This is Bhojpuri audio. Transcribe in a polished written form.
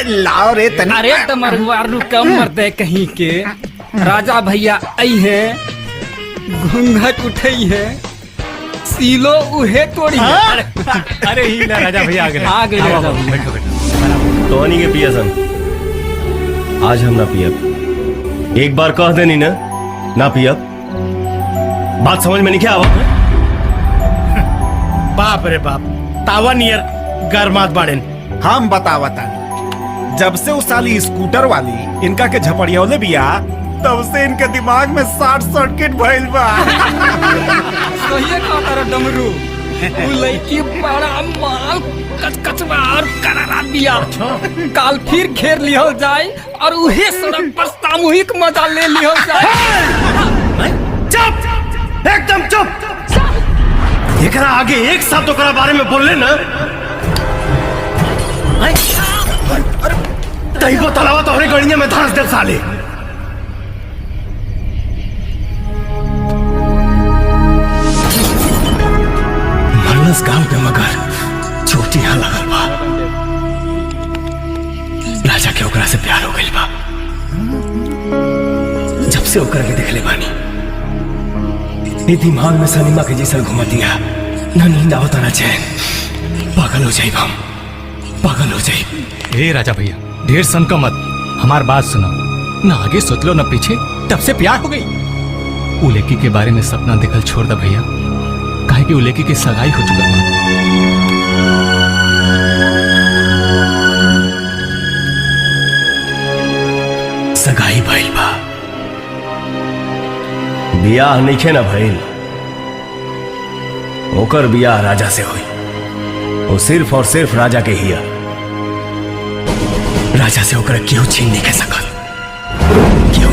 लाओ रे तनी। अरे तमरुआ रुका मर्दे कहीं के। राजा भैया आई है, घूंघट उठई है, सीलो उहे तोड़ी है। अरे ही ना राजा भैया आ गए राजा भैया। बैठो बैठो। तो के पिया सन आज हम ना पियब। एक बार कह देनी ना पियब। बात समझ में नहीं क्या आवा? बाप रे बाप, तावा नियर गरमात बाड़ेन। हम बतावता जब से उस साली स्कूटर वाली इनका के झपड़ियौले बिया तब से इनके दिमाग में शॉर्ट सर्किट भइल बा। सही कहता रे डमरू। उ लड़की बड़ा माल कचकचवा और करारा बिया। काल फिर घेर लिहल जाए और उहे सड़क पर सामूहिक मजा ले लिहल जाए। चुप, एकदम चुप। एकरा आगे एक शब्द ओकरा बारे में बोलले ना तही बतालावा तोहरे गड़िया में धंस दे साले। मरलस गांव पे मगर चोटी यहाँ लगल बा। राजा के ओकरा से प्यार हो गइल बा। जब से ओकरा के देखले बानी ये दिमाग में सनीमा के जैसा घुमा दिया। ना नींद आवता ना चैन। पागल हो जाइब हम, पागल हो जाइब। ए राजा भैया ढेर सन का मत, हमार बात सुनो। ना आगे सोच लो ना पीछे, तब से प्यार हो गई। उलेकी के बारे में सपना देखल छोड़ दा भैया, काहे कि उलेकी की सगाई हो चुका बा। सगाई भइल बा, बियाह नइखे ना भइल। ओकर बियाह राजा से होई। वो सिर्फ और सिर्फ राजा के हिया। राजा से ओकरा क्यों छीन नहीं के सकल, क्यों